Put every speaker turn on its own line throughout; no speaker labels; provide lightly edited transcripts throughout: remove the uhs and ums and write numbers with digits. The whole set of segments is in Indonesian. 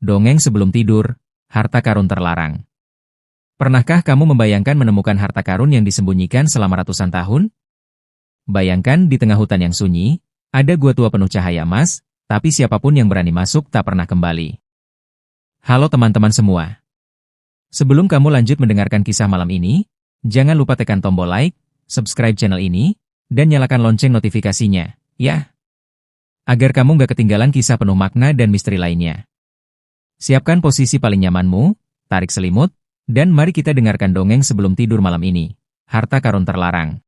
Dongeng sebelum tidur, harta karun terlarang. Pernahkah kamu membayangkan menemukan harta karun yang disembunyikan selama ratusan tahun? Bayangkan di tengah hutan yang sunyi, ada gua tua penuh cahaya emas, tapi siapapun yang berani masuk tak pernah kembali. Halo teman-teman semua. Sebelum kamu lanjut mendengarkan kisah malam ini, jangan lupa tekan tombol like, subscribe channel ini, dan nyalakan lonceng notifikasinya, ya. Agar kamu gak ketinggalan kisah penuh makna dan misteri lainnya. Siapkan posisi paling nyamanmu, tarik selimut, dan mari kita dengarkan dongeng sebelum tidur malam ini. Harta karun terlarang.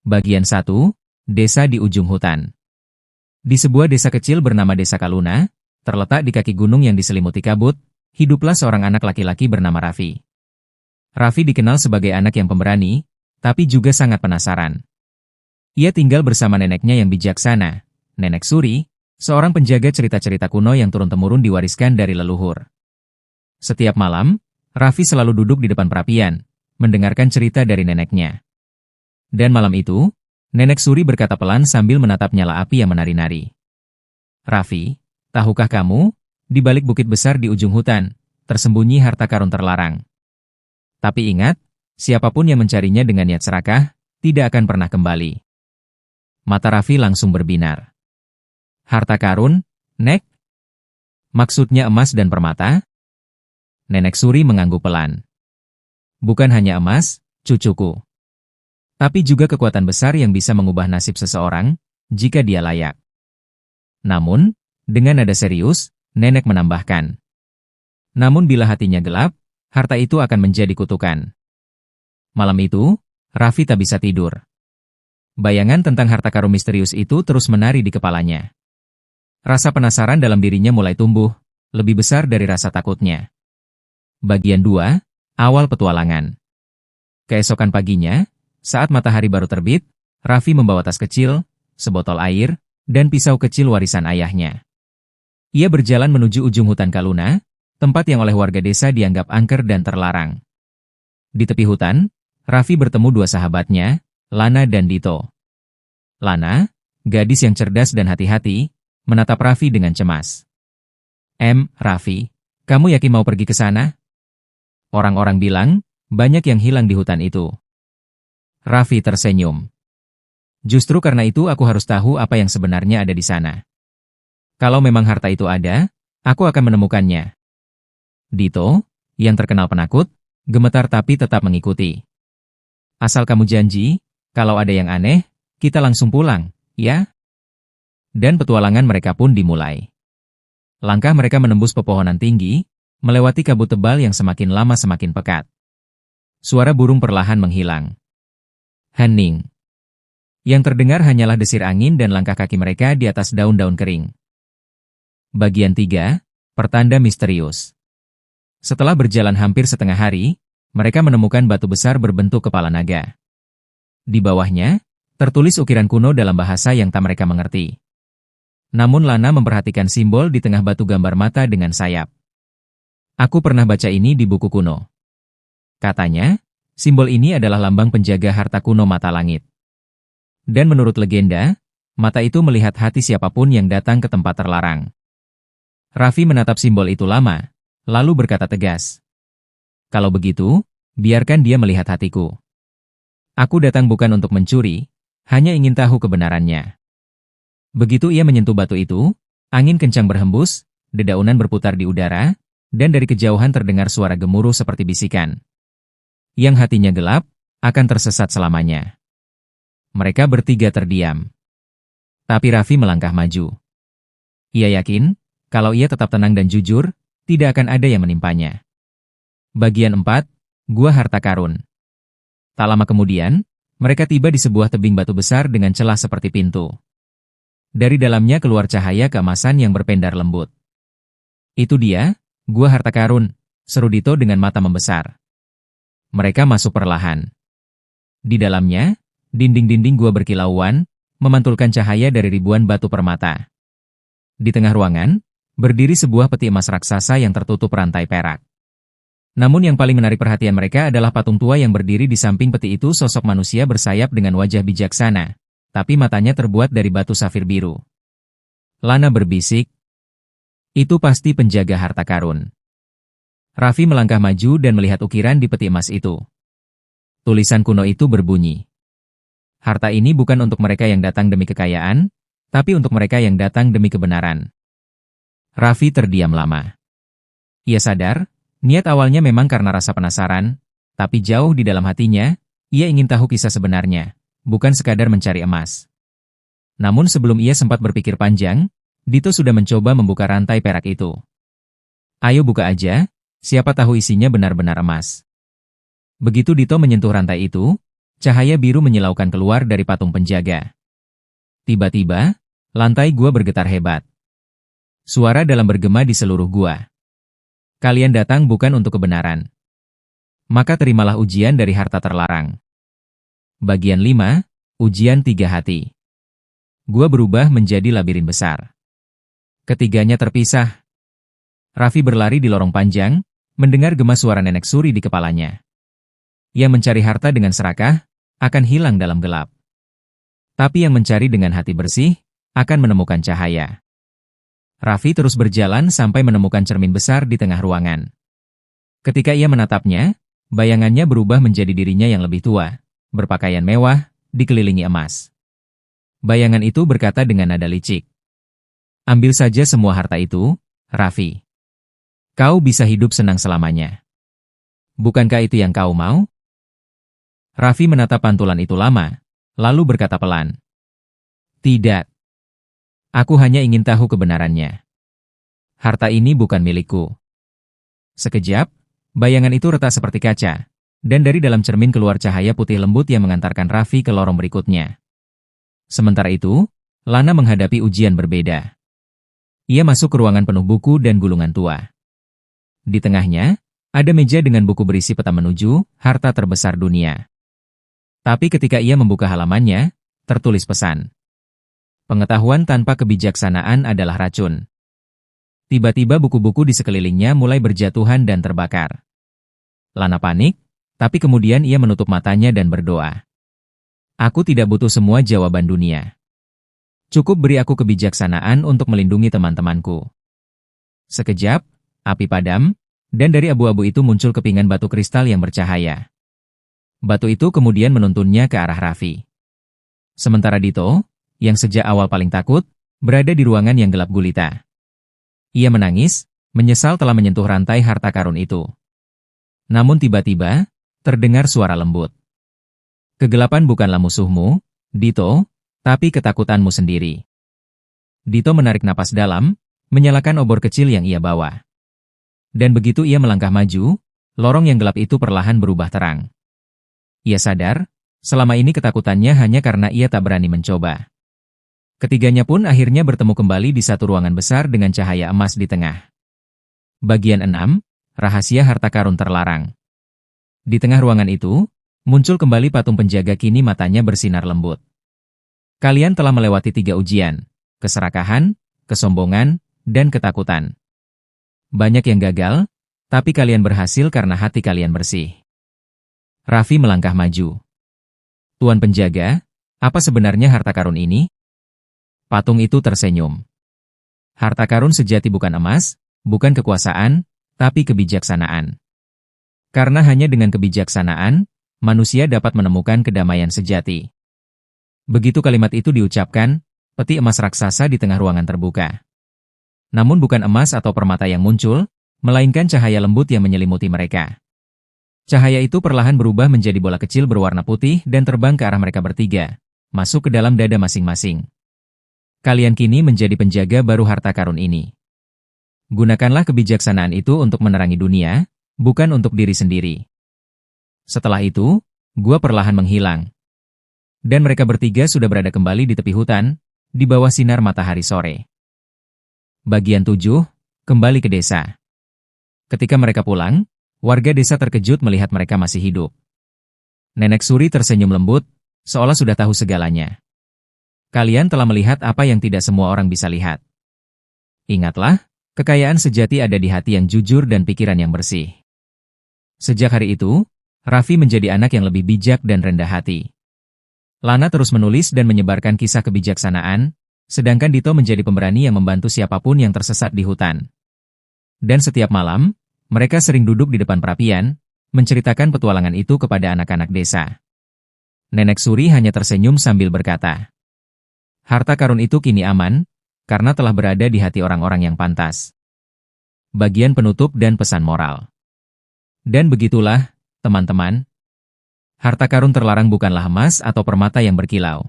Bagian 1, Desa di ujung hutan. Di sebuah desa kecil bernama Desa Kaluna, terletak di kaki gunung yang diselimuti kabut, hiduplah seorang anak laki-laki bernama Raffi. Raffi dikenal sebagai anak yang pemberani, tapi juga sangat penasaran. Ia tinggal bersama neneknya yang bijaksana, Nenek Suri, seorang penjaga cerita-cerita kuno yang turun-temurun diwariskan dari leluhur. Setiap malam, Raffi selalu duduk di depan perapian, mendengarkan cerita dari neneknya. Dan malam itu, Nenek Suri berkata pelan sambil menatap nyala api yang menari-nari. Raffi, tahukah kamu, di balik bukit besar di ujung hutan, tersembunyi harta karun terlarang. Tapi ingat, siapapun yang mencarinya dengan niat serakah, tidak akan pernah kembali. Mata Raffi langsung berbinar. Harta karun, Nek? Maksudnya emas dan permata? Nenek Suri mengangguk pelan. Bukan hanya emas, cucuku. Tapi juga kekuatan besar yang bisa mengubah nasib seseorang, jika dia layak. Namun, dengan nada serius, Nenek menambahkan. Namun bila hatinya gelap, harta itu akan menjadi kutukan. Malam itu, Raffi tak bisa tidur. Bayangan tentang harta karun misterius itu terus menari di kepalanya. Rasa penasaran dalam dirinya mulai tumbuh, lebih besar dari rasa takutnya. Bagian 2, Awal petualangan. Keesokan paginya, saat matahari baru terbit, Raffi membawa tas kecil, sebotol air, dan pisau kecil warisan ayahnya. Ia berjalan menuju ujung hutan Kaluna, tempat yang oleh warga desa dianggap angker dan terlarang. Di tepi hutan, Raffi bertemu dua sahabatnya, Lana dan Dito. Lana, gadis yang cerdas dan hati-hati, menatap Raffi dengan cemas. Raffi, kamu yakin mau pergi ke sana? Orang-orang bilang, banyak yang hilang di hutan itu. Raffi tersenyum. Justru karena itu aku harus tahu apa yang sebenarnya ada di sana. Kalau memang harta itu ada, aku akan menemukannya. Dito, yang terkenal penakut, gemetar tapi tetap mengikuti. Asal kamu janji, kalau ada yang aneh, kita langsung pulang, ya? Dan petualangan mereka pun dimulai. Langkah mereka menembus pepohonan tinggi, melewati kabut tebal yang semakin lama semakin pekat. Suara burung perlahan menghilang. Hening. Yang terdengar hanyalah desir angin dan langkah kaki mereka di atas daun-daun kering. Bagian 3, Pertanda misterius. Setelah berjalan hampir setengah hari, mereka menemukan batu besar berbentuk kepala naga. Di bawahnya, tertulis ukiran kuno dalam bahasa yang tak mereka mengerti. Namun Lana memperhatikan simbol di tengah batu gambar mata dengan sayap. Aku pernah baca ini di buku kuno. Katanya, simbol ini adalah lambang penjaga harta kuno mata langit. Dan menurut legenda, mata itu melihat hati siapapun yang datang ke tempat terlarang. Raffi menatap simbol itu lama, lalu berkata tegas. Kalau begitu, biarkan dia melihat hatiku. Aku datang bukan untuk mencuri, hanya ingin tahu kebenarannya. Begitu ia menyentuh batu itu, angin kencang berhembus, dedaunan berputar di udara, dan dari kejauhan terdengar suara gemuruh seperti bisikan. Yang hatinya gelap, akan tersesat selamanya. Mereka bertiga terdiam. Tapi Raffi melangkah maju. Ia yakin, kalau ia tetap tenang dan jujur, tidak akan ada yang menimpanya. Bagian 4, Gua Harta Karun. Tak lama kemudian, mereka tiba di sebuah tebing batu besar dengan celah seperti pintu. Dari dalamnya keluar cahaya keemasan yang berpendar lembut. Itu dia, Gua Harta Karun, seru Dito dengan mata membesar. Mereka masuk perlahan. Di dalamnya, dinding-dinding gua berkilauan, memantulkan cahaya dari ribuan batu permata. Di tengah ruangan, berdiri sebuah peti emas raksasa yang tertutup rantai perak. Namun yang paling menarik perhatian mereka adalah patung tua yang berdiri di samping peti itu, sosok manusia bersayap dengan wajah bijaksana, tapi matanya terbuat dari batu safir biru. Lana berbisik, Itu pasti penjaga harta karun. Raffi melangkah maju dan melihat ukiran di peti emas itu. Tulisan kuno itu berbunyi, "Harta ini bukan untuk mereka yang datang demi kekayaan, tapi untuk mereka yang datang demi kebenaran." Raffi terdiam lama. Ia sadar, niat awalnya memang karena rasa penasaran, tapi jauh di dalam hatinya, ia ingin tahu kisah sebenarnya, bukan sekadar mencari emas. Namun sebelum ia sempat berpikir panjang, Dito sudah mencoba membuka rantai perak itu. "Ayo buka aja, siapa tahu isinya benar-benar emas." Begitu Dito menyentuh rantai itu, cahaya biru menyilaukan keluar dari patung penjaga. Tiba-tiba, lantai gua bergetar hebat. Suara dalam bergema di seluruh gua. "Kalian datang bukan untuk kebenaran. Maka terimalah ujian dari harta terlarang." Bagian 5, Ujian 3 Hati. Gua berubah menjadi labirin besar. Ketiganya terpisah. Raffi berlari di lorong panjang, mendengar gema suara nenek suri di kepalanya. Yang mencari harta dengan serakah, akan hilang dalam gelap. Tapi yang mencari dengan hati bersih, akan menemukan cahaya. Raffi terus berjalan sampai menemukan cermin besar di tengah ruangan. Ketika ia menatapnya, bayangannya berubah menjadi dirinya yang lebih tua, berpakaian mewah, dikelilingi emas. Bayangan itu berkata dengan nada licik, "Ambil saja semua harta itu, Raffi. Kau bisa hidup senang selamanya. Bukankah itu yang kau mau?" Raffi menatap pantulan itu lama, lalu berkata pelan, "Tidak. Aku hanya ingin tahu kebenarannya. Harta ini bukan milikku." Sekejap, bayangan itu retak seperti kaca, dan dari dalam cermin keluar cahaya putih lembut yang mengantarkan Raffi ke lorong berikutnya. Sementara itu, Lana menghadapi ujian berbeda. Ia masuk ke ruangan penuh buku dan gulungan tua. Di tengahnya, ada meja dengan buku berisi peta menuju harta terbesar dunia. Tapi ketika ia membuka halamannya, tertulis pesan, "Pengetahuan tanpa kebijaksanaan adalah racun." Tiba-tiba buku-buku di sekelilingnya mulai berjatuhan dan terbakar. Lana panik, tapi kemudian ia menutup matanya dan berdoa. "Aku tidak butuh semua jawaban dunia. Cukup beri aku kebijaksanaan untuk melindungi teman-temanku." Sekejap, api padam, dan dari abu-abu itu muncul kepingan batu kristal yang bercahaya. Batu itu kemudian menuntunnya ke arah Raffi. Sementara Dito, yang sejak awal paling takut, berada di ruangan yang gelap gulita. Ia menangis, menyesal telah menyentuh rantai harta karun itu. Namun tiba-tiba, terdengar suara lembut. "Kegelapan bukanlah musuhmu, Dito, tapi ketakutanmu sendiri." Dito menarik napas dalam, menyalakan obor kecil yang ia bawa. Dan begitu ia melangkah maju, lorong yang gelap itu perlahan berubah terang. Ia sadar, selama ini ketakutannya hanya karena ia tak berani mencoba. Ketiganya pun akhirnya bertemu kembali di satu ruangan besar dengan cahaya emas di tengah. Bagian 6, Rahasia Harta Karun Terlarang. Di tengah ruangan itu, muncul kembali patung penjaga, kini matanya bersinar lembut. "Kalian telah melewati 3 ujian, keserakahan, kesombongan, dan ketakutan. Banyak yang gagal, tapi kalian berhasil karena hati kalian bersih." Raffi melangkah maju. "Tuan penjaga, apa sebenarnya harta karun ini?" Patung itu tersenyum. "Harta karun sejati bukan emas, bukan kekuasaan, tapi kebijaksanaan. Karena hanya dengan kebijaksanaan, manusia dapat menemukan kedamaian sejati." Begitu kalimat itu diucapkan, peti emas raksasa di tengah ruangan terbuka. Namun bukan emas atau permata yang muncul, melainkan cahaya lembut yang menyelimuti mereka. Cahaya itu perlahan berubah menjadi bola kecil berwarna putih dan terbang ke arah mereka bertiga, masuk ke dalam dada masing-masing. "Kalian kini menjadi penjaga baru harta karun ini. Gunakanlah kebijaksanaan itu untuk menerangi dunia, bukan untuk diri sendiri." Setelah itu, gua perlahan menghilang. Dan mereka bertiga sudah berada kembali di tepi hutan, di bawah sinar matahari sore. Bagian 7, Kembali ke desa. Ketika mereka pulang, warga desa terkejut melihat mereka masih hidup. Nenek Suri tersenyum lembut, seolah sudah tahu segalanya. "Kalian telah melihat apa yang tidak semua orang bisa lihat. Ingatlah, kekayaan sejati ada di hati yang jujur dan pikiran yang bersih." Sejak hari itu, Raffi menjadi anak yang lebih bijak dan rendah hati. Lana terus menulis dan menyebarkan kisah kebijaksanaan, Sedangkan Dito menjadi pemberani yang membantu siapapun yang tersesat di hutan. Dan setiap malam, mereka sering duduk di depan perapian, menceritakan petualangan itu kepada anak-anak desa. Nenek Suri hanya tersenyum sambil berkata, "Harta karun itu kini aman, karena telah berada di hati orang-orang yang pantas." Bagian penutup dan pesan moral. Dan begitulah, teman-teman. Harta karun terlarang bukanlah emas atau permata yang berkilau,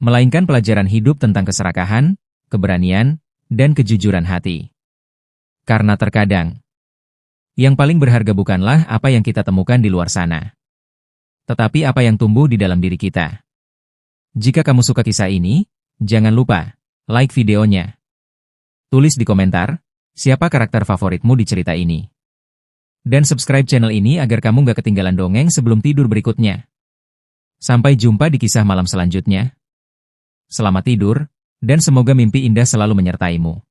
melainkan pelajaran hidup tentang keserakahan, keberanian, dan kejujuran hati. Karena terkadang, yang paling berharga bukanlah apa yang kita temukan di luar sana, tetapi apa yang tumbuh di dalam diri kita. Jika kamu suka kisah ini, jangan lupa like videonya. Tulis di komentar, siapa karakter favoritmu di cerita ini. Dan subscribe channel ini agar kamu gak ketinggalan dongeng sebelum tidur berikutnya. Sampai jumpa di kisah malam selanjutnya. Selamat tidur, dan semoga mimpi indah selalu menyertaimu.